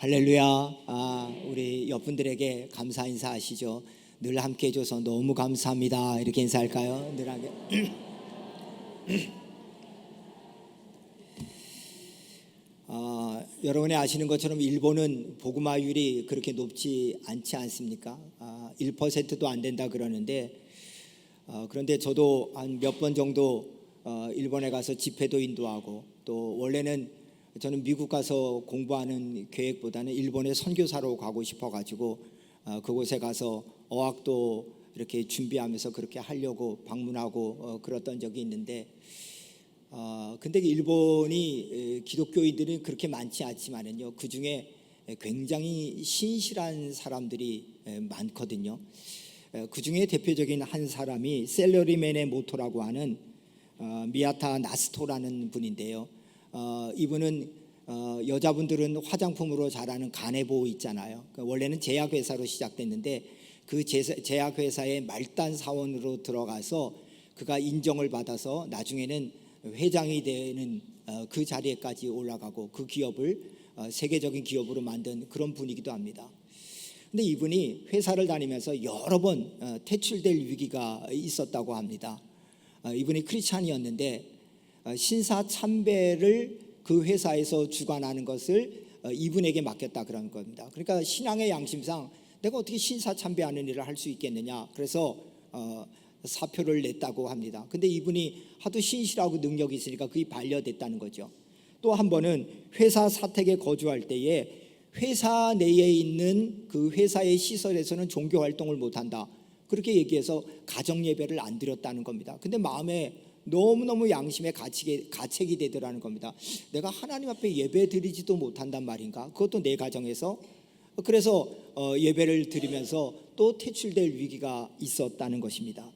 할렐루야. 우리 옆분들에게 감사 인사하시죠. 늘 함께 해줘서 너무 감사합니다. 이렇게 인사할까요? 늘 함께. 여러분이 아시는 것처럼 일본은 복음화율이 그렇게 높지 않지 않습니까? 1%도 안 된다 그러는데, 그런데 저도 한 몇 번 정도 일본에 가서 집회도 인도하고, 또 원래는 저는 미국 가서 공부하는 계획보다는 일본에 선교사로 가고 싶어가지고 그곳에 가서 어학도 이렇게 준비하면서 그렇게 하려고 방문하고 그랬던 적이 있는데, 근데 일본이 기독교인들은 그렇게 많지 않지만은요, 그 중에 굉장히 신실한 사람들이 많거든요. 그 중에 대표적인 한 사람이 셀러리맨의 모토라고 하는 미야타 나스토라는 분인데요. 이분은 여자분들은 화장품으로 잘하는 가네보 있잖아요. 원래는 제약회사로 시작됐는데 그 제약회사의 말단 사원으로 들어가서 그가 인정을 받아서 나중에는 회장이 되는 그 자리에까지 올라가고 그 기업을 세계적인 기업으로 만든 그런 분이기도 합니다. 근데 이분이 회사를 다니면서 여러 번 퇴출될 위기가 있었다고 합니다. 이분이 크리스찬이었는데 신사 참배를 그 회사에서 주관하는 것을 이분에게 맡겼다 그런 겁니다. 그러니까 신앙의 양심상 내가 어떻게 신사 참배하는 일을 할 수 있겠느냐, 그래서 사표를 냈다고 합니다. 근데 이분이 하도 신실하고 능력이 있으니까 그게 반려됐다는 거죠. 또 한 번은 회사 사택에 거주할 때에 회사 내에 있는 그 회사의 시설에서는 종교 활동을 못한다, 그렇게 얘기해서 가정 예배를 안 드렸다는 겁니다. 근데 마음에 너무너무 양심에 가책이 되더라는 겁니다. 내가 하나님 앞에 예배 드리지도 못한단 말인가, 그것도 내 가정에서. 그래서 예배를 드리면서 또 퇴출될 위기가 있었다는 것입니다.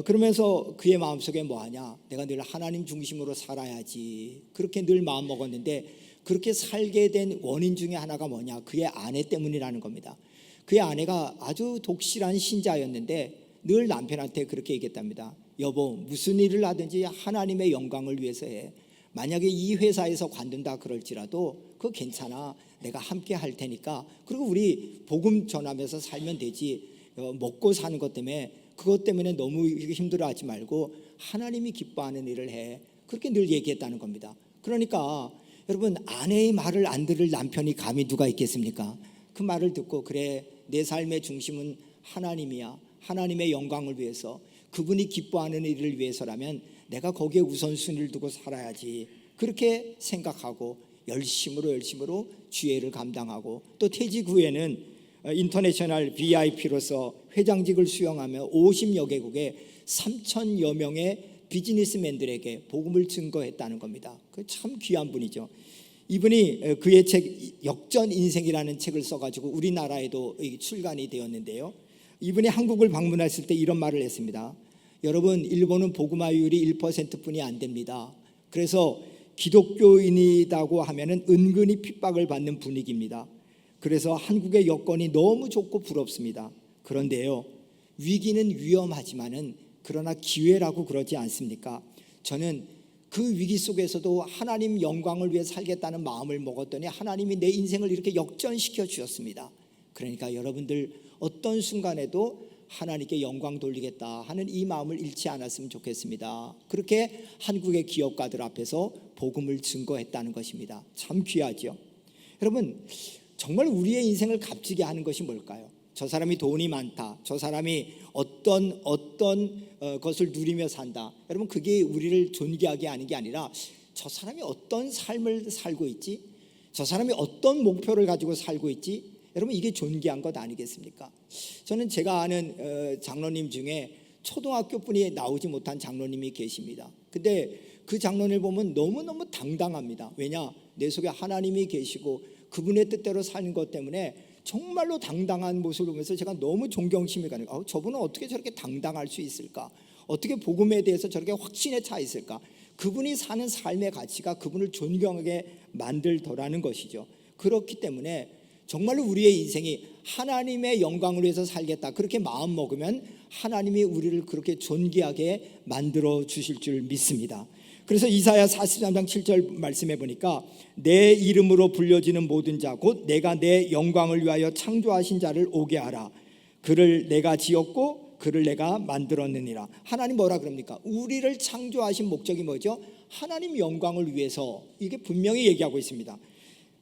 그러면서 그의 마음속에 뭐하냐, 내가 늘 하나님 중심으로 살아야지, 그렇게 늘 마음 먹었는데 그렇게 살게 된 원인 중에 하나가 뭐냐, 그의 아내 때문이라는 겁니다. 그의 아내가 아주 독실한 신자였는데 늘 남편한테 그렇게 얘기했답니다. 여보, 무슨 일을 하든지 하나님의 영광을 위해서 해. 만약에 이 회사에서 관둔다 그럴지라도 그거 괜찮아, 내가 함께 할 테니까. 그리고 우리 복음 전하면서 살면 되지, 먹고 사는 것 때문에 그것 때문에 너무 힘들어하지 말고 하나님이 기뻐하는 일을 해. 그렇게 늘 얘기했다는 겁니다. 그러니까 여러분, 아내의 말을 안 들을 남편이 감히 누가 있겠습니까? 그 말을 듣고, 그래, 내 삶의 중심은 하나님이야, 하나님의 영광을 위해서, 그분이 기뻐하는 일을 위해서라면 내가 거기에 우선순위를 두고 살아야지, 그렇게 생각하고 열심으로 주의를 감당하고, 또 퇴직 후에는 인터내셔널 VIP로서 회장직을 수행하며 50여 개국에 3,000여 명의 비즈니스맨들에게 복음을 증거했다는 겁니다. 그 참 귀한 분이죠. 이분이 그의 책 역전 인생이라는 책을 써가지고 우리나라에도 출간이 되었는데요, 이분이 한국을 방문했을 때 이런 말을 했습니다. 여러분, 일본은 복음화율이 1%뿐이 안 됩니다. 그래서 기독교인이라고 하면은 은근히 핍박을 받는 분위기입니다. 그래서 한국의 여건이 너무 좋고 부럽습니다. 그런데요, 위기는 위험하지만은 그러나 기회라고 그러지 않습니까? 저는 그 위기 속에서도 하나님 영광을 위해 살겠다는 마음을 먹었더니 하나님이 내 인생을 이렇게 역전시켜 주셨습니다. 그러니까 여러분들 어떤 순간에도 하나님께 영광 돌리겠다 하는 이 마음을 잃지 않았으면 좋겠습니다. 그렇게 한국의 기업가들 앞에서 복음을 증거했다는 것입니다. 참 귀하죠. 여러분, 정말 우리의 인생을 값지게 하는 것이 뭘까요? 저 사람이 돈이 많다, 저 사람이 어떤 것을 누리며 산다, 여러분, 그게 우리를 존귀하게 하는 게 아니라 저 사람이 어떤 삶을 살고 있지, 저 사람이 어떤 목표를 가지고 살고 있지, 여러분, 이게 존귀한 것 아니겠습니까? 저는 제가 아는 장로님 중에 초등학교 분이 나오지 못한 장로님이 계십니다. 근데 그 장로님을 보면 너무너무 당당합니다. 왜냐? 내 속에 하나님이 계시고 그분의 뜻대로 사는 것 때문에 정말로 당당한 모습을 보면서 제가 너무 존경심이 가는 거예요. 저분은 어떻게 저렇게 당당할 수 있을까? 어떻게 복음에 대해서 저렇게 확신에 차 있을까? 그분이 사는 삶의 가치가 그분을 존경하게 만들더라는 것이죠. 그렇기 때문에 정말로 우리의 인생이 하나님의 영광을 위해서 살겠다, 그렇게 마음 먹으면 하나님이 우리를 그렇게 존귀하게 만들어 주실 줄 믿습니다. 그래서 이사야 43장 7절 말씀해 보니까 내 이름으로 불려지는 모든 자 곧 내가 내 영광을 위하여 창조하신 자를 오게 하라. 그를 내가 지었고 그를 내가 만들었느니라. 하나님 뭐라 그럽니까? 우리를 창조하신 목적이 뭐죠? 하나님 영광을 위해서. 이게 분명히 얘기하고 있습니다.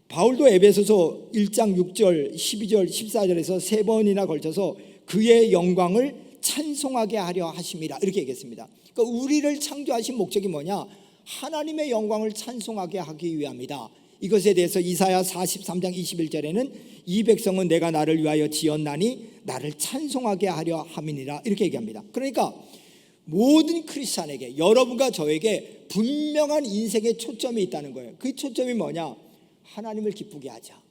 바울도 에베소서 1장 6절 12절 14절에서 세 번이나 걸쳐서 그의 영광을 찬송하게 하려 하심이라 이렇게 얘기했습니다. 그러니까 우리를 창조하신 목적이 뭐냐? 하나님의 영광을 찬송하게 하기 위함이다. 이것에 대해서 이사야 43장 21절에는 이 백성은 내가 나를 위하여 지었나니 나를 찬송하게 하려 함이니라 이렇게 얘기합니다. 그러니까 모든 크리스찬에게, 여러분과 저에게 분명한 인생의 초점이 있다는 거예요. 그 초점이 뭐냐? 하나님을 기쁘게 하자,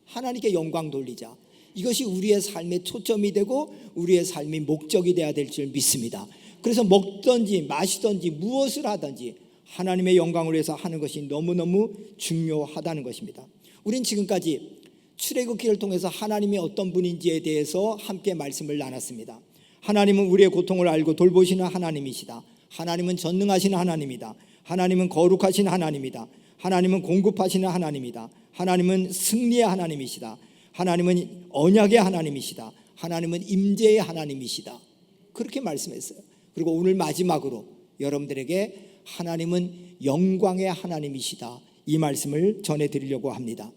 하나님께 영광 돌리자. 이것이 우리의 삶의 초점이 되고 우리의 삶의 목적이 되어야 될 줄 믿습니다. 그래서 먹든지 마시든지 무엇을 하든지 하나님의 영광을 위해서 하는 것이 너무너무 중요하다는 것입니다. 우린 지금까지 출애굽기를 통해서 하나님이 어떤 분인지에 대해서 함께 말씀을 나눴습니다. 하나님은 우리의 고통을 알고 돌보시는 하나님이시다. 하나님은 전능하신 하나님이다. 하나님은 거룩하신 하나님이다. 하나님은 공급하시는 하나님이다. 하나님은 승리의 하나님이시다. 하나님은 언약의 하나님이시다. 하나님은 임재의 하나님이시다. 그렇게 말씀했어요. 그리고 오늘 마지막으로 여러분들에게 하나님은 영광의 하나님이시다, 이 말씀을 전해드리려고 합니다.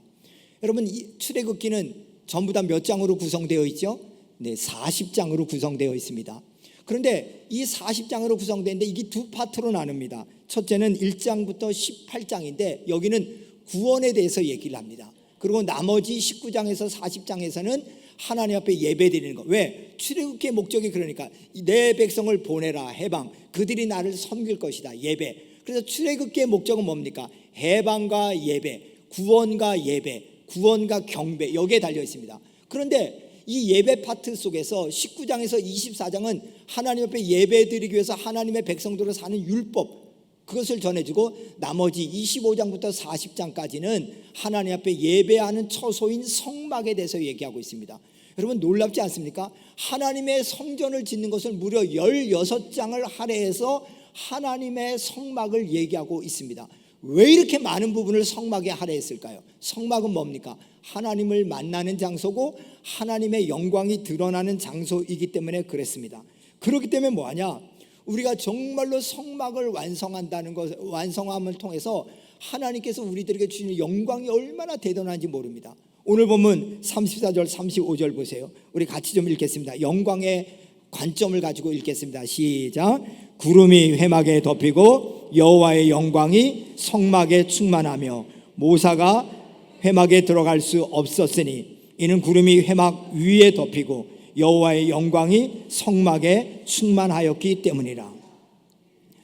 여러분, 이 출애굽기는 전부 다 몇 장으로 구성되어 있죠? 네, 40장으로 구성되어 있습니다. 그런데 이 40장으로 구성되는데 이게 두 파트로 나눕니다. 첫째는 1장부터 18장인데 여기는 구원에 대해서 얘기를 합니다. 그리고 나머지 19장에서 40장에서는 하나님 앞에 예배 드리는 거. 왜? 출애굽기의 목적이 그러니까 내 백성을 보내라, 해방. 그들이 나를 섬길 것이다, 예배. 그래서 출애굽기의 목적은 뭡니까? 해방과 예배, 구원과 예배, 구원과 경배, 여기에 달려 있습니다. 그런데 이 예배 파트 속에서 19장에서 24장은 하나님 앞에 예배 드리기 위해서 하나님의 백성들로 사는 율법, 그것을 전해주고 나머지 25장부터 40장까지는 하나님 앞에 예배하는 처소인 성막에 대해서 얘기하고 있습니다. 여러분, 놀랍지 않습니까? 하나님의 성전을 짓는 것을 무려 16장을 할애해서 하나님의 성막을 얘기하고 있습니다. 왜 이렇게 많은 부분을 성막에 할애했을까요? 성막은 뭡니까? 하나님을 만나는 장소고 하나님의 영광이 드러나는 장소이기 때문에 그랬습니다. 그렇기 때문에 뭐하냐? 우리가 정말로 성막을 완성한다는 것, 완성함을 통해서 하나님께서 우리들에게 주시는 영광이 얼마나 대단한지 모릅니다. 오늘 보면 34절 35절 보세요. 우리 같이 좀 읽겠습니다. 영광의 관점을 가지고 읽겠습니다. 시작. 구름이 회막에 덮이고 여호와의 영광이 성막에 충만하며 모사가 회막에 들어갈 수 없었으니 이는 구름이 회막 위에 덮이고 여호와의 영광이 성막에 충만하였기 때문이라.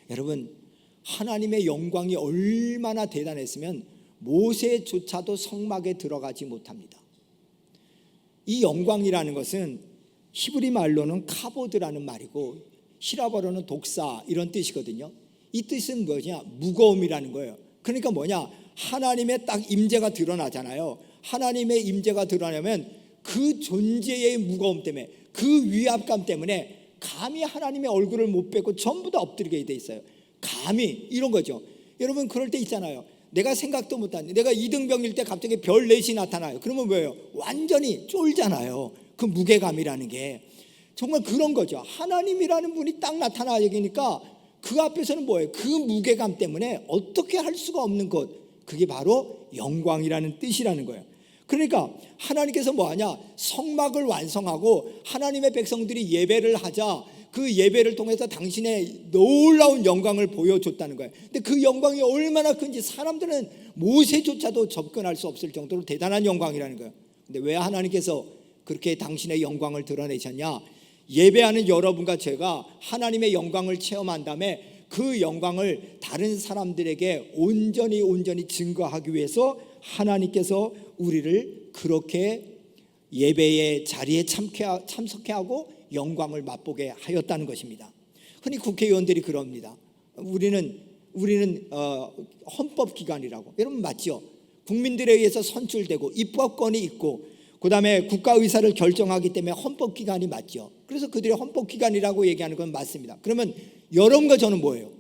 여러분, 하나님의 영광이 얼마나 대단했으면 모세조차도 성막에 들어가지 못합니다. 이 영광이라는 것은 히브리 말로는 카보드라는 말이고 히라버로는 독사, 이런 뜻이거든요. 이 뜻은 뭐냐? 무거움이라는 거예요. 그러니까 뭐냐? 하나님의 딱 임재가 드러나잖아요. 하나님의 임재가 드러나면 그 존재의 무거움 때문에, 그 위압감 때문에 감히 하나님의 얼굴을 못 뵙고 전부 다 엎드리게 돼 있어요. 감히, 이런 거죠. 여러분, 그럴 때 있잖아요. 내가 생각도 못한, 내가 이등병일 때 갑자기 별 넷이 나타나요. 그러면 뭐예요? 완전히 쫄잖아요. 그 무게감이라는 게 정말 그런 거죠. 하나님이라는 분이 딱 나타나 얘기니까 그 앞에서는 뭐예요? 그 무게감 때문에 어떻게 할 수가 없는 것, 그게 바로 영광이라는 뜻이라는 거예요. 그러니까 하나님께서 뭐하냐? 성막을 완성하고 하나님의 백성들이 예배를 하자, 그 예배를 통해서 당신의 놀라운 영광을 보여줬다는 거예요. 근데 그 영광이 얼마나 큰지 사람들은 모세조차도 접근할 수 없을 정도로 대단한 영광이라는 거예요. 근데 왜 하나님께서 그렇게 당신의 영광을 드러내셨냐? 예배하는 여러분과 제가 하나님의 영광을 체험한 다음에 그 영광을 다른 사람들에게 온전히 증거하기 위해서 하나님께서 우리를 그렇게 예배의 자리에 참석해 하고 영광을 맛보게 하였다는 것입니다. 흔히 국회의원들이 그럽니다. 우리는 헌법기관이라고. 여러분 맞죠? 국민들에 의해서 선출되고 입법권이 있고 그 다음에 국가의사를 결정하기 때문에 헌법기관이 맞죠. 그래서 그들이 헌법기관이라고 얘기하는 건 맞습니다. 그러면 여러분과 저는 뭐예요?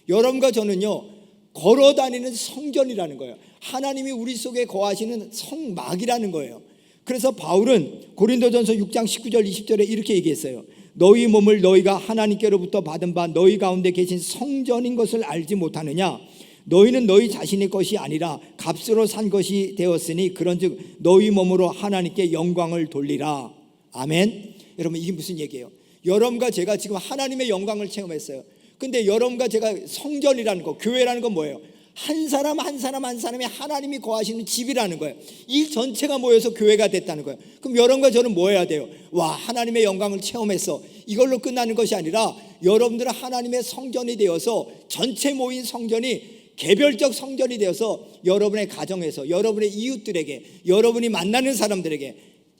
여러분과 저는요, 걸어다니는 성전이라는 거예요. 하나님이 우리 속에 거하시는 성막이라는 거예요. 그래서 바울은 고린도전서 6장 19절 20절에 이렇게 얘기했어요. 너희 몸을 너희가 하나님께로부터 받은 바 너희 가운데 계신 성전인 것을 알지 못하느냐? 너희는 너희 자신의 것이 아니라 값으로 산 것이 되었으니 그런즉 너희 몸으로 하나님께 영광을 돌리라. 아멘. 여러분, 이게 무슨 얘기예요? 여러분과 제가 지금 하나님의 영광을 체험했어요. 근데 여러분과 제가 성전이라는 거, 교회라는 건 뭐예요? 한 사람 한 사람 한 사람이 하나님이 거하시는 집이라는 거예요. 이 전체가 모여서 교회가 됐다는 거예요. 그럼 여러분과 저는 뭐 해야 돼요? 와, 하나님의 영광을 체험했어. 이걸로 끝나는 것이 아니라 여러분들은 하나님의 성전이 되어서 전체 모인 성전이 개별적 성전이 되어서 여러분의 가정에서 여러분의 이웃들에게 여러분이 만나는 사람들에게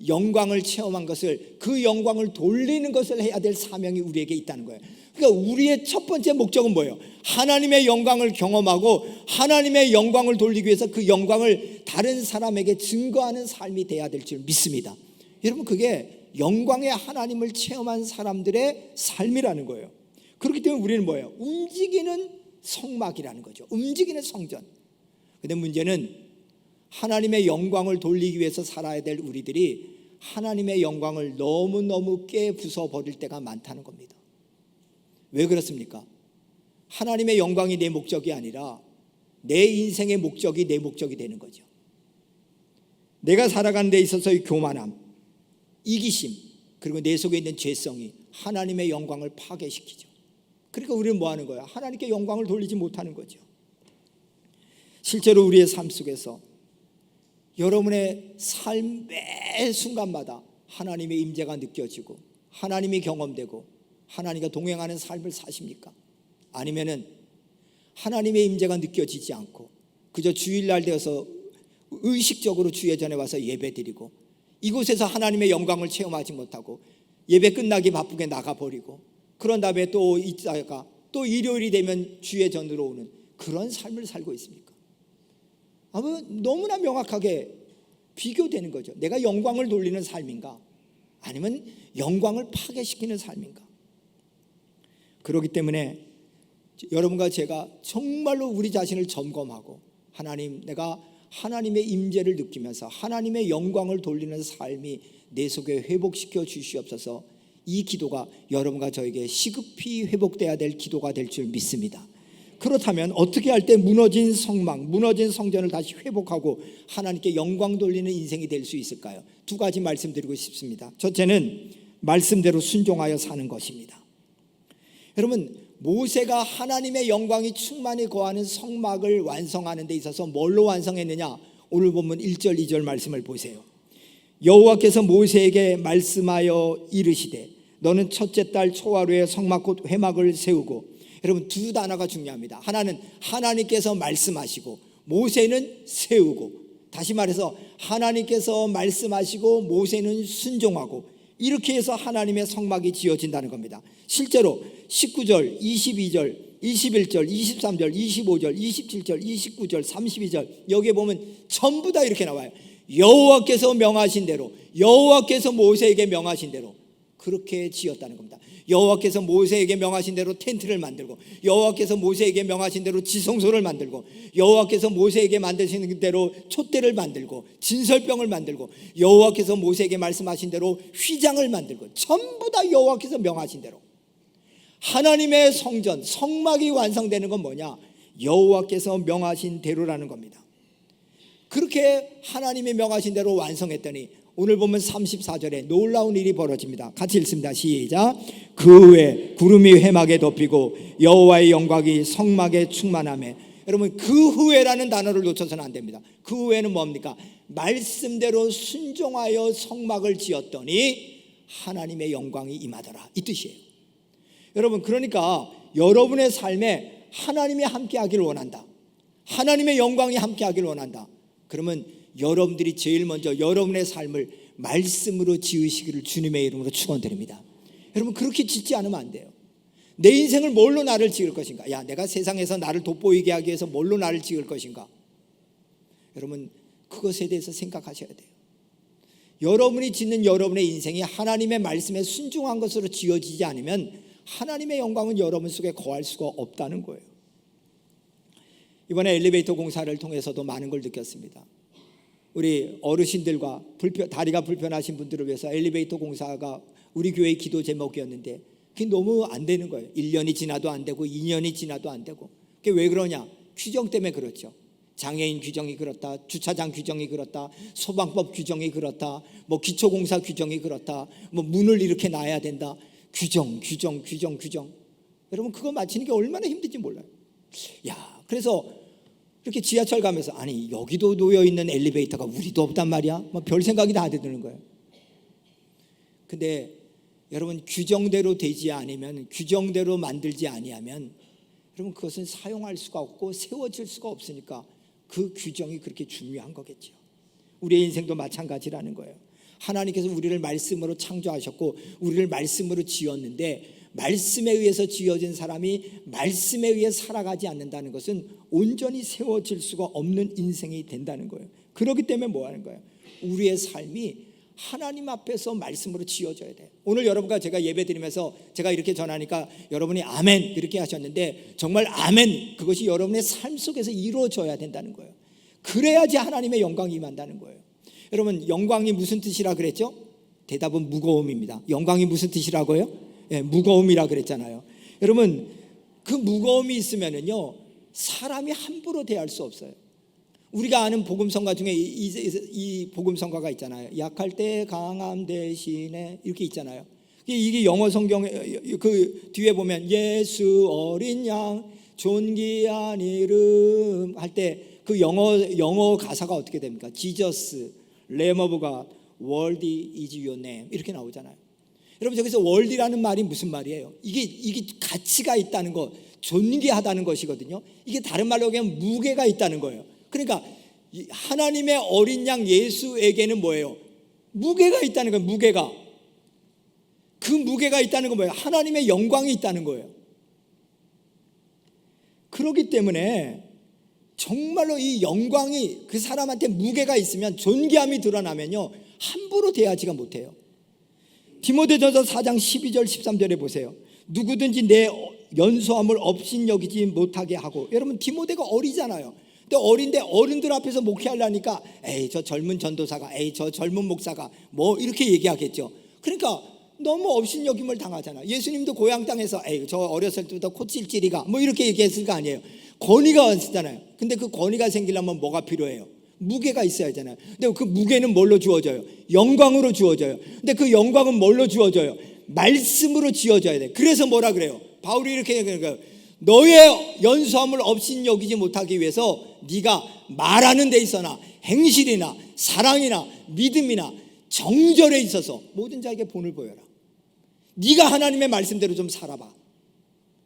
영광을 체험한 것을, 그 영광을 돌리는 것을 해야 될 사명이 우리에게 있다는 거예요. 그러니까 우리의 첫 번째 목적은 뭐예요? 하나님의 영광을 경험하고 하나님의 영광을 돌리기 위해서 그 영광을 다른 사람에게 증거하는 삶이 돼야 될 줄 믿습니다. 여러분, 그게 영광의 하나님을 체험한 사람들의 삶이라는 거예요. 그렇기 때문에 우리는 뭐예요? 움직이는 성막이라는 거죠. 움직이는 성전. 근데 문제는 하나님의 영광을 돌리기 위해서 살아야 될 우리들이 하나님의 영광을 너무너무 깨부숴버릴 때가 많다는 겁니다. 왜 그렇습니까? 하나님의 영광이 내 목적이 아니라 내 인생의 목적이 내 목적이 되는 거죠. 내가 살아가는 데 있어서의 교만함, 이기심, 그리고 내 속에 있는 죄성이 하나님의 영광을 파괴시키죠. 그러니까 우리는 뭐 하는 거야? 하나님께 영광을 돌리지 못하는 거죠. 실제로 우리의 삶 속에서 여러분의 삶 매 순간마다 하나님의 임재가 느껴지고 하나님이 경험되고 하나님과 동행하는 삶을 사십니까? 아니면은 하나님의 임재가 느껴지지 않고 그저 주일날 되어서 의식적으로 주의 전에 와서 예배드리고 이곳에서 하나님의 영광을 체험하지 못하고 예배 끝나기 바쁘게 나가버리고 그런 다음에 또 있다가 또 일요일이 되면 주의 전으로 오는 그런 삶을 살고 있습니까? 아마 너무나 명확하게 비교되는 거죠. 내가 영광을 돌리는 삶인가? 아니면 영광을 파괴시키는 삶인가? 그렇기 때문에 여러분과 제가 정말로 우리 자신을 점검하고 하나님, 내가 하나님의 임재를 느끼면서 하나님의 영광을 돌리는 삶이 내 속에 회복시켜 주시옵소서. 이 기도가 여러분과 저에게 시급히 회복돼야 될 기도가 될 줄 믿습니다. 그렇다면 어떻게 할 때 무너진 성막, 무너진 성전을 다시 회복하고 하나님께 영광 돌리는 인생이 될 수 있을까요? 두 가지 말씀드리고 싶습니다. 첫째는 말씀대로 순종하여 사는 것입니다. 여러분, 모세가 하나님의 영광이 충만히 거하는 성막을 완성하는 데 있어서 뭘로 완성했느냐? 오늘 본문 1절 2절 말씀을 보세요. 여호와께서 모세에게 말씀하여 이르시되 너는 첫째 달 초하루에 성막 곧 회막을 세우고, 여러분 두 단어가 중요합니다. 하나는 하나님께서 말씀하시고 모세는 세우고, 다시 말해서 하나님께서 말씀하시고 모세는 순종하고, 이렇게 해서 하나님의 성막이 지어진다는 겁니다. 실제로 19절, 22절, 21절, 23절, 25절, 27절, 29절, 32절 여기에 보면 전부 다 이렇게 나와요. 여호와께서 명하신 대로, 여호와께서 모세에게 명하신 대로 그렇게 지었다는 겁니다. 여호와께서 모세에게 명하신 대로 텐트를 만들고, 여호와께서 모세에게 명하신 대로 지성소를 만들고, 여호와께서 모세에게 만드신 대로 촛대를 만들고 진설병을 만들고, 여호와께서 모세에게 말씀하신 대로 휘장을 만들고, 전부 다 여호와께서 명하신 대로. 하나님의 성전, 성막이 완성되는 건 뭐냐? 여호와께서 명하신 대로라는 겁니다. 그렇게 하나님이 명하신 대로 완성했더니 오늘 보면 34절에 놀라운 일이 벌어집니다. 같이 읽습니다. 시작. 그 후에 구름이 회막에 덮이고 여호와의 영광이 성막에 충만하며. 여러분, 그 후에라는 단어를 놓쳐서는 안 됩니다. 그 후에는 뭡니까? 말씀대로 순종하여 성막을 지었더니 하나님의 영광이 임하더라, 이 뜻이에요. 여러분, 그러니까 여러분의 삶에 하나님이 함께하기를 원한다, 하나님의 영광이 함께하기를 원한다. 그러면 여러분들이 제일 먼저 여러분의 삶을 말씀으로 지으시기를 주님의 이름으로 축원드립니다. 여러분, 그렇게 짓지 않으면 안 돼요. 내 인생을 뭘로 나를 지을 것인가? 야, 내가 세상에서 나를 돋보이게 하기 위해서 뭘로 나를 지을 것인가? 여러분, 그것에 대해서 생각하셔야 돼요. 여러분이 짓는 여러분의 인생이 하나님의 말씀에 순종한 것으로 지어지지 않으면 하나님의 영광은 여러분 속에 거할 수가 없다는 거예요. 이번에 엘리베이터 공사를 통해서도 많은 걸 느꼈습니다. 우리 어르신들과 다리가 불편하신 분들을 위해서 엘리베이터 공사가 우리 교회의 기도 제목이었는데 그게 너무 안 되는 거예요. 1년이 지나도 안 되고 2년이 지나도 안 되고. 그게 왜 그러냐? 규정 때문에 그렇죠. 장애인 규정이 그렇다, 주차장 규정이 그렇다, 소방법 규정이 그렇다, 뭐 기초공사 규정이 그렇다, 뭐 문을 이렇게 놔야 된다. 규정. 여러분 그거 맞추는 게 얼마나 힘든지 몰라요. 야, 그래서 이렇게 지하철 가면서 아니 여기도 놓여 있는 엘리베이터가 우리도 없단 말이야. 뭐 별 생각이 다 드는 거예요. 근데 여러분 규정대로 되지 않으면, 규정대로 만들지 아니하면 여러분 그것은 사용할 수가 없고 세워질 수가 없으니까 그 규정이 그렇게 중요한 거겠죠. 우리의 인생도 마찬가지라는 거예요. 하나님께서 우리를 말씀으로 창조하셨고 우리를 말씀으로 지었는데 말씀에 의해서 지어진 사람이 말씀에 의해 살아가지 않는다는 것은 온전히 세워질 수가 없는 인생이 된다는 거예요. 그렇기 때문에 뭐 하는 거예요? 우리의 삶이 하나님 앞에서 말씀으로 지어져야 돼요. 오늘 여러분과 제가 예배 드리면서 제가 이렇게 전하니까 여러분이 아멘 이렇게 하셨는데 정말 아멘, 그것이 여러분의 삶 속에서 이루어져야 된다는 거예요. 그래야지 하나님의 영광이 임한다는 거예요. 여러분 영광이 무슨 뜻이라 그랬죠? 대답은 무거움입니다. 영광이 무슨 뜻이라고요? 무거움이라 그랬잖아요. 여러분 그 무거움이 있으면은요 사람이 함부로 대할 수 없어요. 우리가 아는 복음성가 중에 이 복음성가가 있잖아요. 약할 때 강함 대신에 이렇게 있잖아요. 이게 영어 성경에 그 뒤에 보면 예수 어린 양 존귀한 이름 할 때 그 영어 가사가 어떻게 됩니까? Jesus, Lamb of God, Worthy is your name 이렇게 나오잖아요. 여러분 저기서 월디라는 말이 무슨 말이에요? 이게 가치가 있다는 것, 존귀하다는 것이거든요. 이게 다른 말로 하면 무게가 있다는 거예요. 그러니까 하나님의 어린 양 예수에게는 뭐예요? 무게가 있다는 거예요. 무게가. 그 무게가 있다는 건 뭐예요? 하나님의 영광이 있다는 거예요. 그렇기 때문에 정말로 이 영광이 그 사람한테 무게가 있으면, 존귀함이 드러나면요 함부로 대하지가 못해요. 디모데전서 4장 12절 13절에 보세요. 누구든지 내 연소함을 업신여기지 못하게 하고. 여러분 디모데가 어리잖아요. 근데 어린데 어른들 앞에서 목회하려니까 에이 저 젊은 전도사가, 에이 저 젊은 목사가 뭐 이렇게 얘기하겠죠. 그러니까 너무 업신여김을 당하잖아. 예수님도 고향 땅에서 에이 저 어렸을 때부터 코찔찔이가 뭐 이렇게 얘기했을 거 아니에요. 권위가 왔잖아요. 근데 그 권위가 생기려면 뭐가 필요해요? 무게가 있어야 하잖아요. 근데 그 무게는 뭘로 주어져요? 영광으로 주어져요. 근데 그 영광은 뭘로 주어져요? 말씀으로 지어져야 돼. 그래서 뭐라 그래요? 바울이 이렇게 얘기해요. 너의 연소함을 업신여기지 못하기 위해서 네가 말하는 데 있어나 행실이나 사랑이나 믿음이나 정절에 있어서 모든 자에게 본을 보여라. 네가 하나님의 말씀대로 좀 살아봐.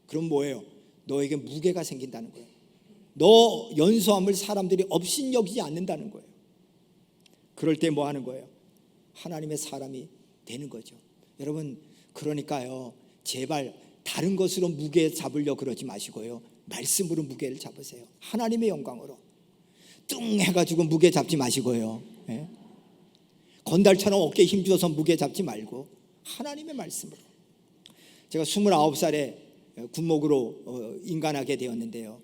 그럼 뭐예요? 너에게 무게가 생긴다는 거예요. 너 연소함을 사람들이 업신여기지 않는다는 거예요. 그럴 때 뭐 하는 거예요? 하나님의 사람이 되는 거죠. 여러분 그러니까요 제발 다른 것으로 무게 잡으려 그러지 마시고요 말씀으로 무게를 잡으세요. 하나님의 영광으로 뚱 해가지고 무게 잡지 마시고요 건달처럼 어깨에 힘줘서 무게 잡지 말고 하나님의 말씀으로. 제가 29살에 군목으로 인간하게 되었는데요.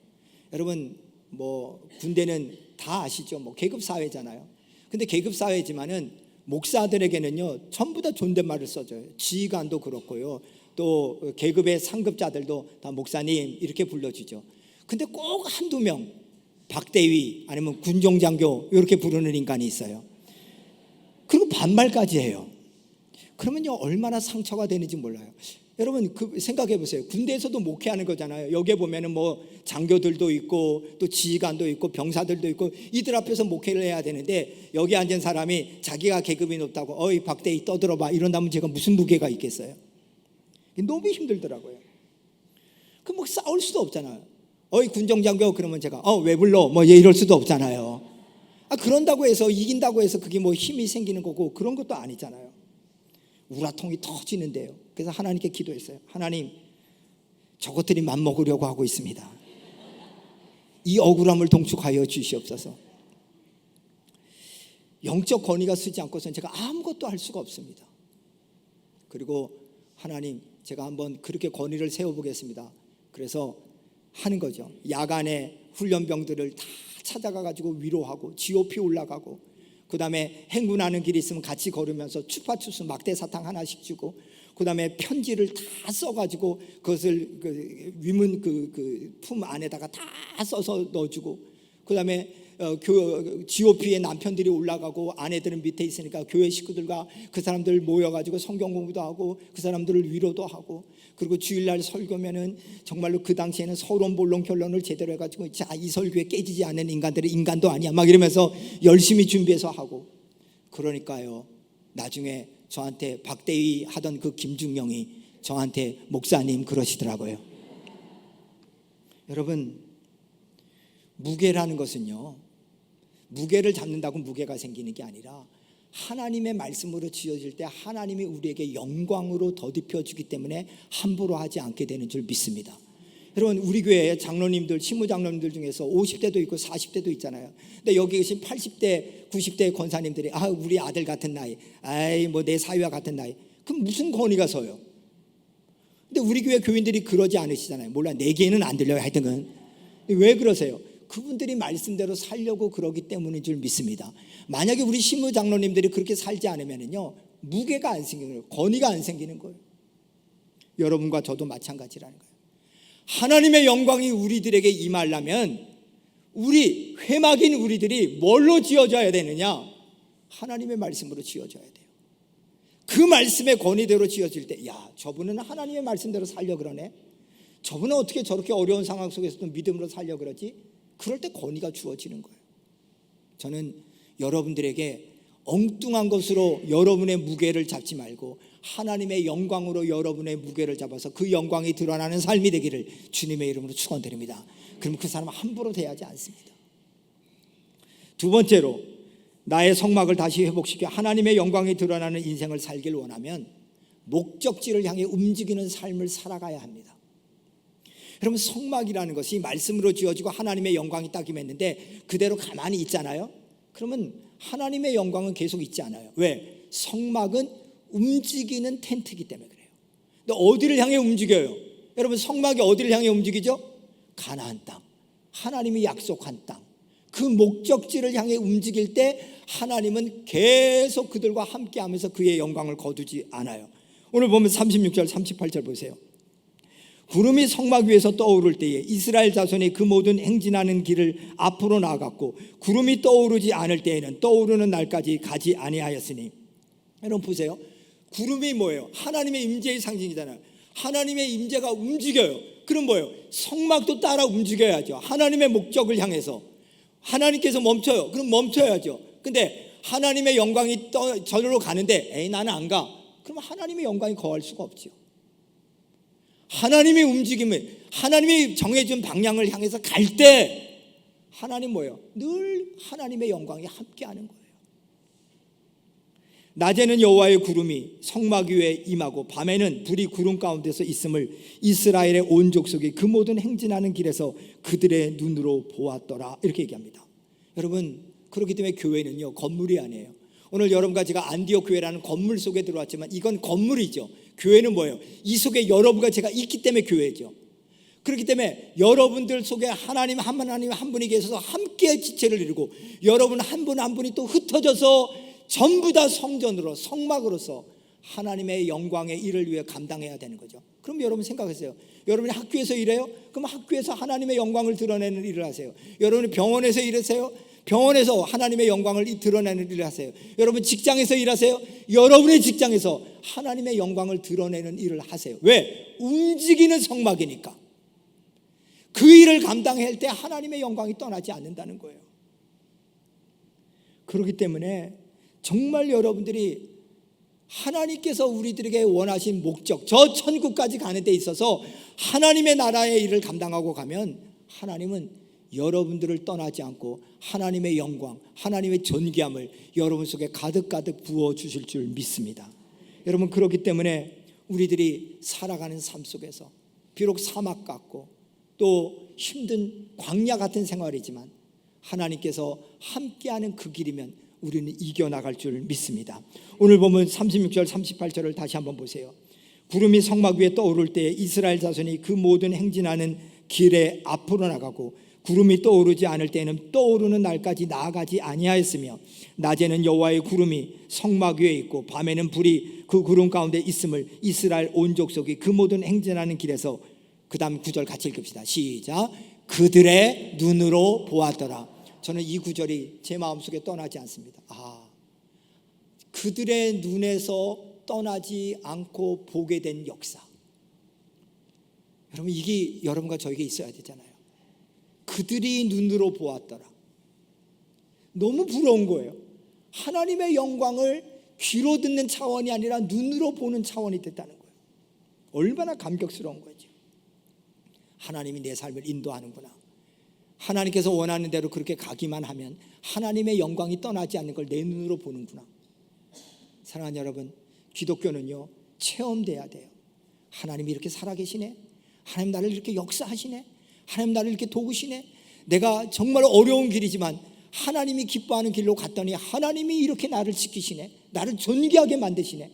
여러분 뭐 군대는 다 아시죠? 뭐 계급 사회잖아요. 근데 계급 사회지만은 목사들에게는요 전부 다 존댓말을 써줘요. 지휘관도 그렇고요. 또 계급의 상급자들도 다 목사님 이렇게 불러주죠. 근데 꼭 한두 명 박대위 아니면 군종장교 이렇게 부르는 인간이 있어요. 그리고 반말까지 해요. 그러면요 얼마나 상처가 되는지 몰라요. 여러분 생각해 보세요. 군대에서도 목회하는 거잖아요. 여기에 보면은 뭐 장교들도 있고 또 지휘관도 있고 병사들도 있고 이들 앞에서 목회를 해야 되는데 여기 앉은 사람이 자기가 계급이 높다고 어이 박대위 떠들어봐 이런다면 제가 무슨 무게가 있겠어요? 너무 힘들더라고요. 그 뭐 싸울 수도 없잖아요. 어이 군정장교 그러면 제가 왜 불러 뭐 이럴 수도 없잖아요. 그런다고 해서 이긴다고 해서 그게 뭐 힘이 생기는 거고 그런 것도 아니잖아요. 우라통이 터지는데요. 그래서 하나님께 기도했어요. 하나님 저것들이 맘먹으려고 하고 있습니다. 이 억울함을 동축하여 주시옵소서. 영적 권위가 쓰지 않고서는 제가 아무것도 할 수가 없습니다. 그리고 하나님 제가 한번 그렇게 권위를 세워보겠습니다. 그래서 하는 거죠. 야간에 훈련병들을 다 찾아가 가지고 위로하고 GOP 올라가고, 그 다음에 행군하는 길이 있으면 같이 걸으면서 추파추스 막대 사탕 하나씩 주고, 그 다음에 편지를 다 써가지고 그것을 위문 품 안에다가 다 써서 넣어주고, 그 다음에 GOP의 남편들이 올라가고 아내들은 밑에 있으니까 교회 식구들과 그 사람들 모여가지고 성경 공부도 하고 그 사람들을 위로도 하고, 그리고 주일날 설교면은 정말로 그 당시에는 서론 본론 결론을 제대로 해가지고 자, 이 설교에 깨지지 않는 인간들은 인간도 아니야 막 이러면서 열심히 준비해서 하고. 그러니까요, 나중에 저한테 박대희 하던 그 김중영이 저한테 목사님 그러시더라고요. 여러분, 무게라는 것은요, 무게를 잡는다고 무게가 생기는 게 아니라 하나님의 말씀으로 지어질 때 하나님이 우리에게 영광으로 더딥혀 주기 때문에 함부로 하지 않게 되는 줄 믿습니다. 여러분, 우리 교회 장로님들, 신무장로님들 중에서 50대도 있고 40대도 있잖아요. 근데 여기 계신 80대, 90대 권사님들이 우리 아들 같은 나이, 뭐 내 사위와 같은 나이, 그럼 무슨 권위가 서요? 근데 우리 교회 교인들이 그러지 않으시잖아요. 몰라, 내게는 안 들려요. 하여튼 왜 그러세요? 그분들이 말씀대로 살려고 그러기 때문인 줄 믿습니다. 만약에 우리 신무장로님들이 그렇게 살지 않으면요, 무게가 안 생기는 거예요. 권위가 안 생기는 거예요. 여러분과 저도 마찬가지라는 거예요. 하나님의 영광이 우리들에게 임하려면 우리 회막인 우리들이 뭘로 지어져야 되느냐? 하나님의 말씀으로 지어져야 돼요. 그 말씀의 권위대로 지어질 때, 야, 저분은 하나님의 말씀대로 살려 그러네, 저분은 어떻게 저렇게 어려운 상황 속에서도 믿음으로 살려 그러지? 그럴 때 권위가 주어지는 거예요. 저는 여러분들에게 엉뚱한 것으로 여러분의 무게를 잡지 말고 하나님의 영광으로 여러분의 무게를 잡아서 그 영광이 드러나는 삶이 되기를 주님의 이름으로 축원드립니다. 그럼 그 사람은 함부로 대하지 않습니다. 두 번째로, 나의 성막을 다시 회복시켜 하나님의 영광이 드러나는 인생을 살길 원하면 목적지를 향해 움직이는 삶을 살아가야 합니다. 여러분, 성막이라는 것이 말씀으로 지어지고 하나님의 영광이 딱 임했는데 그대로 가만히 있잖아요. 그러면 하나님의 영광은 계속 있지 않아요. 왜? 성막은 움직이는 텐트이기 때문에 그래요. 근데 어디를 향해 움직여요? 여러분, 성막이 어디를 향해 움직이죠? 가나안 땅, 하나님이 약속한 땅, 그 목적지를 향해 움직일 때 하나님은 계속 그들과 함께하면서 그의 영광을 거두지 않아요. 오늘 보면 36절 38절 보세요. 구름이 성막 위에서 떠오를 때에 이스라엘 자손이 그 모든 행진하는 길을 앞으로 나아갔고 구름이 떠오르지 않을 때에는 떠오르는 날까지 가지 아니하였으니. 여러분 보세요. 구름이 뭐예요? 하나님의 임재의 상징이잖아요. 하나님의 임재가 움직여요. 그럼 뭐예요? 성막도 따라 움직여야죠. 하나님의 목적을 향해서. 하나님께서 멈춰요. 그럼 멈춰야죠. 근데 하나님의 영광이 저리로 가는데 에이 나는 안 가. 그럼 하나님의 영광이 거할 수가 없죠. 하나님의 움직임을, 하나님이 정해준 방향을 향해서 갈 때 하나님 뭐예요? 늘 하나님의 영광이 함께하는 거예요. 낮에는 여호와의 구름이 성막 위에 임하고 밤에는 불이 구름 가운데서 있음을 이스라엘의 온 족속이 그 모든 행진하는 길에서 그들의 눈으로 보았더라. 이렇게 얘기합니다. 여러분, 그렇기 때문에 교회는요, 건물이 아니에요. 오늘 여러분과 제가 안디옥 교회라는 건물 속에 들어왔지만 이건 건물이죠. 교회는 뭐예요? 이 속에 여러분과 제가 있기 때문에 교회죠. 그렇기 때문에 여러분들 속에 하나님 한 분이 계셔서 함께 지체를 이루고 여러분 한 분 한 분이 또 흩어져서 전부 다 성전으로, 성막으로서 하나님의 영광의 일을 위해 감당해야 되는 거죠. 그럼 여러분 생각하세요. 여러분이 학교에서 일해요? 그럼 학교에서 하나님의 영광을 드러내는 일을 하세요. 여러분이 병원에서 일하세요? 병원에서 하나님의 영광을 드러내는 일을 하세요. 여러분 직장에서 일하세요? 여러분의 직장에서 하나님의 영광을 드러내는 일을 하세요. 왜? 움직이는 성막이니까. 그 일을 감당할 때 하나님의 영광이 떠나지 않는다는 거예요. 그렇기 때문에 정말 여러분들이 하나님께서 우리들에게 원하신 목적, 저 천국까지 가는 데 있어서 하나님의 나라의 일을 감당하고 가면 하나님은 여러분들을 떠나지 않고 하나님의 영광, 하나님의 존귀함을 여러분 속에 가득가득 부어주실 줄 믿습니다. 여러분, 그렇기 때문에 우리들이 살아가는 삶 속에서 비록 사막 같고 또 힘든 광야 같은 생활이지만 하나님께서 함께하는 그 길이면 우리는 이겨나갈 줄 믿습니다. 오늘 보면 36절 38절을 다시 한번 보세요. 구름이 성막 위에 떠오를 때 이스라엘 자손이 그 모든 행진하는 길에 앞으로 나가고 구름이 떠오르지 않을 때에는 떠오르는 날까지 나아가지 아니하였으며 낮에는 여호와의 구름이 성막 위에 있고 밤에는 불이 그 구름 가운데 있음을 이스라엘 온 족속이 그 모든 행진하는 길에서. 그 다음 구절 같이 읽읍시다. 시작. 그들의 눈으로 보았더라. 저는 이 구절이 제 마음속에 떠나지 않습니다. 그들의 눈에서 떠나지 않고 보게 된 역사. 여러분, 이게 여러분과 저에게 있어야 되잖아요. 그들이 눈으로 보았더라. 너무 부러운 거예요. 하나님의 영광을 귀로 듣는 차원이 아니라 눈으로 보는 차원이 됐다는 거예요. 얼마나 감격스러운 거죠. 하나님이 내 삶을 인도하는구나. 하나님께서 원하는 대로 그렇게 가기만 하면 하나님의 영광이 떠나지 않는 걸 내 눈으로 보는구나. 사랑하는 여러분, 기독교는요 체험돼야 돼요. 하나님이 이렇게 살아계시네. 하나님 나를 이렇게 역사하시네. 하나님 나를 이렇게 도우시네. 내가 정말 어려운 길이지만 하나님이 기뻐하는 길로 갔더니 하나님이 이렇게 나를 지키시네. 나를 존귀하게 만드시네.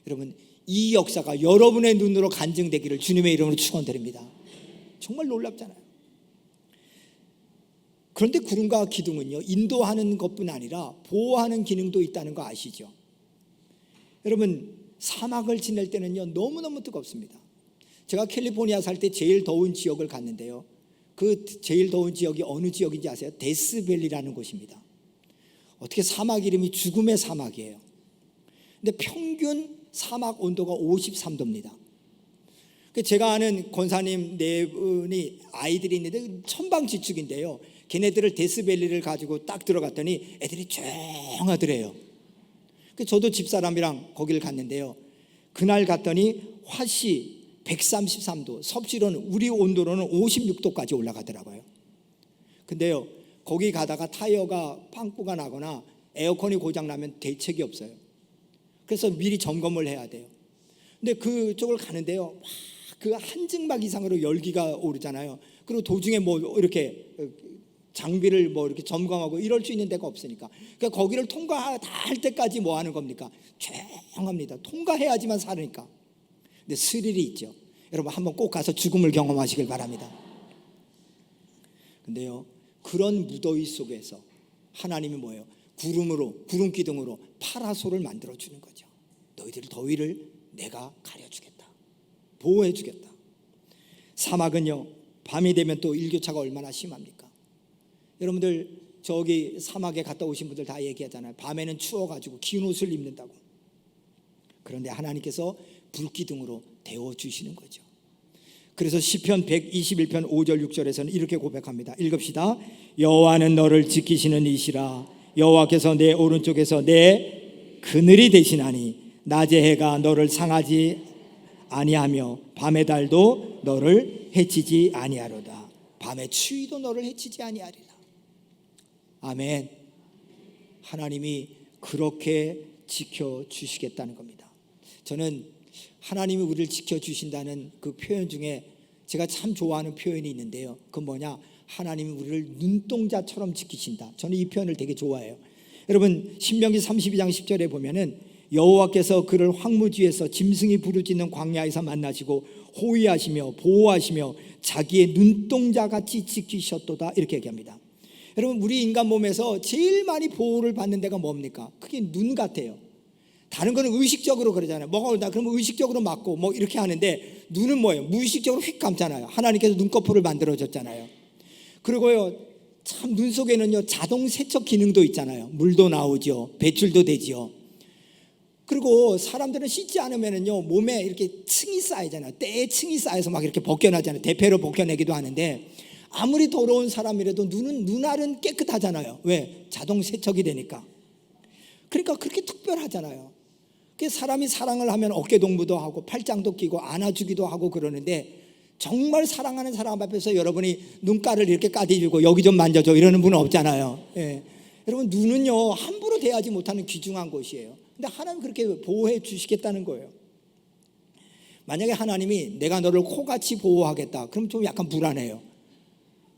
여러분, 이 역사가 여러분의 눈으로 간증되기를 주님의 이름으로 축원드립니다. 정말 놀랍잖아요. 그런데 구름과 기둥은요 인도하는 것뿐 아니라 보호하는 기능도 있다는 거 아시죠? 여러분, 사막을 지낼 때는요 너무너무 뜨겁습니다. 제가 캘리포니아 살 때 제일 더운 지역을 갔는데요, 그 제일 더운 지역이 어느 지역인지 아세요? 데스밸리라는 곳입니다. 어떻게 사막 이름이 죽음의 사막이에요. 근데 평균 사막 온도가 53도입니다. 제가 아는 권사님 네 분이 아이들이 있는데 천방지축인데요, 걔네들을 데스밸리를 가지고 딱 들어갔더니 애들이 조용하더래요. 저도 집사람이랑 거기를 갔는데요, 그날 갔더니 화씨 133도, 섭씨로는 우리 온도로는 56도까지 올라가더라고요. 근데요 거기 가다가 타이어가 빵꾸가 나거나 에어컨이 고장나면 대책이 없어요. 그래서 미리 점검을 해야 돼요. 근데 그쪽을 가는데요 그 한증막 이상으로 열기가 오르잖아요. 그리고 도중에 뭐 이렇게 장비를 뭐 이렇게 점검하고 이럴 수 있는 데가 없으니까, 그러니까 거기를 통과할 때까지 뭐 하는 겁니까? 조용합니다. 통과해야지만 사니까. 근데 스릴이 있죠. 여러분, 한번 꼭 가서 죽음을 경험하시길 바랍니다. 근데요 그런 무더위 속에서 하나님이 뭐예요? 구름 기둥으로 파라솔을 만들어 주는 거죠. 너희들 더위를 내가 가려주겠다, 보호해 주겠다. 사막은요 밤이 되면 또 일교차가 얼마나 심합니까? 여러분들 저기 사막에 갔다 오신 분들 다 얘기하잖아요. 밤에는 추워가지고 긴 옷을 입는다고. 그런데 하나님께서 불기둥으로 데워주시는 거죠. 그래서 시편 121편 5절 6절에서는 이렇게 고백합니다. 읽읍시다. 여호와는 너를 지키시는 이시라. 여호와께서 내 오른쪽에서 내 그늘이 되시나니 낮의 해가 너를 상하지 아니하며 밤의 달도 너를 해치지 아니하로다. 밤의 추위도 너를 해치지 아니하리라. 아멘. 하나님이 그렇게 지켜주시겠다는 겁니다. 저는 하나님이 우리를 지켜주신다는 그 표현 중에 제가 참 좋아하는 표현이 있는데요, 그건 뭐냐? 하나님이 우리를 눈동자처럼 지키신다. 저는 이 표현을 되게 좋아해요. 여러분, 신명기 32장 10절에 보면은 여호와께서 그를 황무지에서 짐승이 부르짖는 광야에서 만나시고 호위하시며 보호하시며 자기의 눈동자같이 지키셨도다, 이렇게 얘기합니다. 여러분, 우리 인간 몸에서 제일 많이 보호를 받는 데가 뭡니까? 그게 눈 같아요. 다른 거는 의식적으로 그러잖아요. 뭐가 온다 그러면 의식적으로 맞고 뭐 이렇게 하는데, 눈은 뭐예요? 무의식적으로 휙 감잖아요. 하나님께서 눈꺼풀을 만들어줬잖아요. 그리고요 참 눈 속에는요 자동 세척 기능도 있잖아요. 물도 나오죠, 배출도 되지요. 그리고 사람들은 씻지 않으면은요 몸에 이렇게 층이 쌓이잖아요. 때에 층이 쌓여서 막 이렇게 벗겨나잖아요. 대패로 벗겨내기도 하는데, 아무리 더러운 사람이라도 눈은 눈알은 깨끗하잖아요. 왜? 자동 세척이 되니까. 그러니까 그렇게 특별하잖아요. 사람이 사랑을 하면 어깨동무도 하고 팔짱도 끼고 안아주기도 하고 그러는데, 정말 사랑하는 사람 앞에서 여러분이 눈가를 이렇게 까대주고 여기 좀 만져줘 이러는 분은 없잖아요. 예. 여러분, 눈은요 함부로 대하지 못하는 귀중한 곳이에요. 근데 하나님 그렇게 보호해 주시겠다는 거예요. 만약에 하나님이 내가 너를 코같이 보호하겠다, 그럼 좀 약간 불안해요.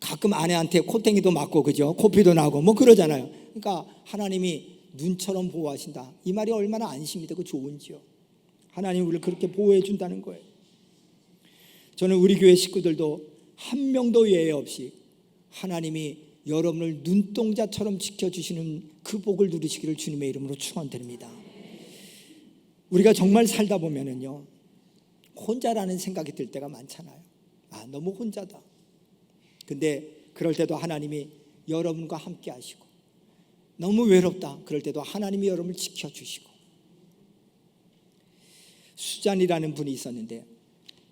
가끔 아내한테 코땡이도 맞고, 그죠? 코피도 나고 뭐 그러잖아요. 그러니까 하나님이 눈처럼 보호하신다, 이 말이 얼마나 안심이 되고 좋은지요. 하나님 우리를 그렇게 보호해 준다는 거예요. 저는 우리 교회 식구들도 한 명도 예외 없이 하나님이 여러분을 눈동자처럼 지켜주시는 그 복을 누리시기를 주님의 이름으로 축원드립니다. 우리가 정말 살다 보면은요, 혼자라는 생각이 들 때가 많잖아요. 너무 혼자다. 근데 그럴 때도 하나님이 여러분과 함께 하시고, 너무 외롭다. 그럴 때도 하나님이 여러분을 지켜주시고. 수잔이라는 분이 있었는데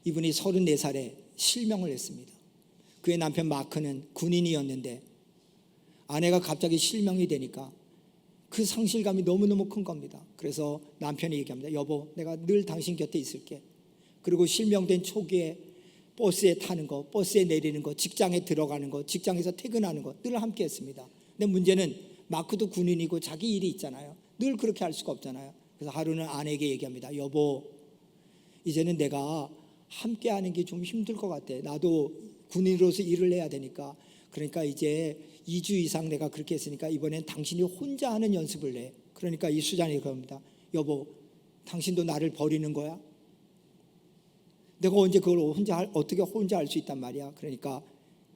이분이 34살에 실명을 했습니다. 그의 남편 마크는 군인이었는데 아내가 갑자기 실명이 되니까 그 상실감이 너무너무 큰 겁니다. 그래서 남편이 얘기합니다. 여보, 내가 늘 당신 곁에 있을게. 그리고 실명된 초기에 버스에 타는 거, 버스에 내리는 거, 직장에 들어가는 거, 직장에서 퇴근하는 거 늘 함께 했습니다. 근데 문제는 마크도 군인이고 자기 일이 있잖아요. 늘 그렇게 할 수가 없잖아요. 그래서 하루는 아내에게 얘기합니다. 여보, 이제는 내가 함께 하는 게 좀 힘들 것 같아. 나도 군인으로서 일을 해야 되니까. 그러니까 이제 2주 이상 내가 그렇게 했으니까 이번엔 당신이 혼자 하는 연습을 해. 그러니까 이 수잔이 그럽니다. 여보, 당신도 나를 버리는 거야? 내가 언제 그걸 어떻게 혼자 할 수 있단 말이야. 그러니까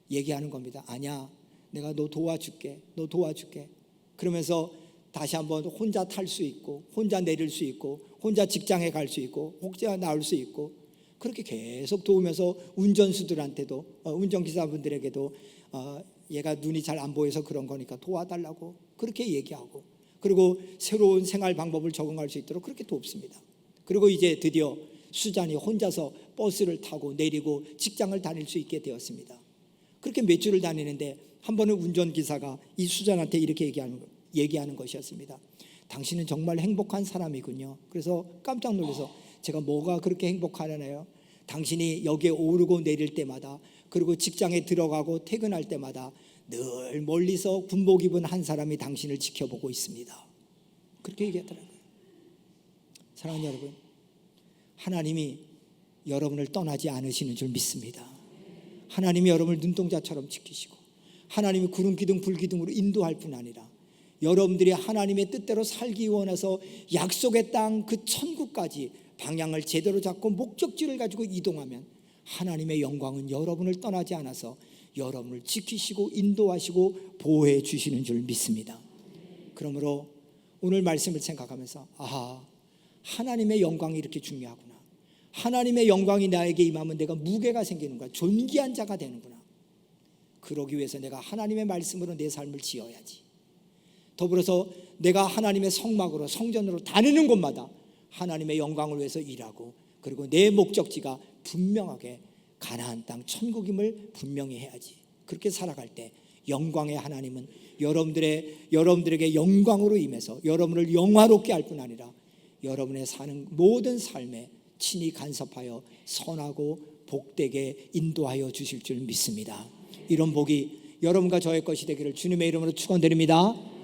얘기하는 겁니다. 아니야, 내가 너 도와줄게. 너 도와줄게. 그러면서 다시 한번 혼자 탈 수 있고, 혼자 내릴 수 있고, 혼자 직장에 갈 수 있고, 혼자 나올 수 있고, 그렇게 계속 도우면서 운전수들한테도, 운전기사분들에게도 얘가 눈이 잘 안 보여서 그런 거니까 도와달라고 그렇게 얘기하고, 그리고 새로운 생활 방법을 적응할 수 있도록 그렇게 돕습니다. 그리고 이제 드디어 수잔이 혼자서 버스를 타고 내리고 직장을 다닐 수 있게 되었습니다. 그렇게 몇 주를 다니는데 한 번은 운전기사가 이 수잔한테 이렇게 얘기하는 것이었습니다. 당신은 정말 행복한 사람이군요. 그래서 깜짝 놀라서 제가 뭐가 그렇게 행복하냐요? 당신이 여기에 오르고 내릴 때마다, 그리고 직장에 들어가고 퇴근할 때마다 늘 멀리서 군복 입은 한 사람이 당신을 지켜보고 있습니다. 그렇게 얘기하더라고요. 사랑하는 여러분, 하나님이 여러분을 떠나지 않으시는 줄 믿습니다. 하나님이 여러분을 눈동자처럼 지키시고, 하나님이 구름 기둥 불 기둥으로 인도할 뿐 아니라 여러분들이 하나님의 뜻대로 살기 원해서 약속의 땅 그 천국까지 방향을 제대로 잡고 목적지를 가지고 이동하면 하나님의 영광은 여러분을 떠나지 않아서 여러분을 지키시고 인도하시고 보호해 주시는 줄 믿습니다. 그러므로 오늘 말씀을 생각하면서 하나님의 영광이 이렇게 중요하구나. 하나님의 영광이 나에게 임하면 내가 무게가 생기는구나. 존귀한 자가 되는구나. 그러기 위해서 내가 하나님의 말씀으로 내 삶을 지어야지. 더불어서 내가 하나님의 성막으로, 성전으로 다니는 곳마다 하나님의 영광을 위해서 일하고, 그리고 내 목적지가 분명하게 가나안 땅 천국임을 분명히 해야지. 그렇게 살아갈 때 영광의 하나님은 여러분들에게 영광으로 임해서 여러분을 영화롭게 할 뿐 아니라 여러분의 사는 모든 삶에 친히 간섭하여 선하고 복되게 인도하여 주실 줄 믿습니다. 이런 복이 여러분과 저의 것이 되기를 주님의 이름으로 축원드립니다.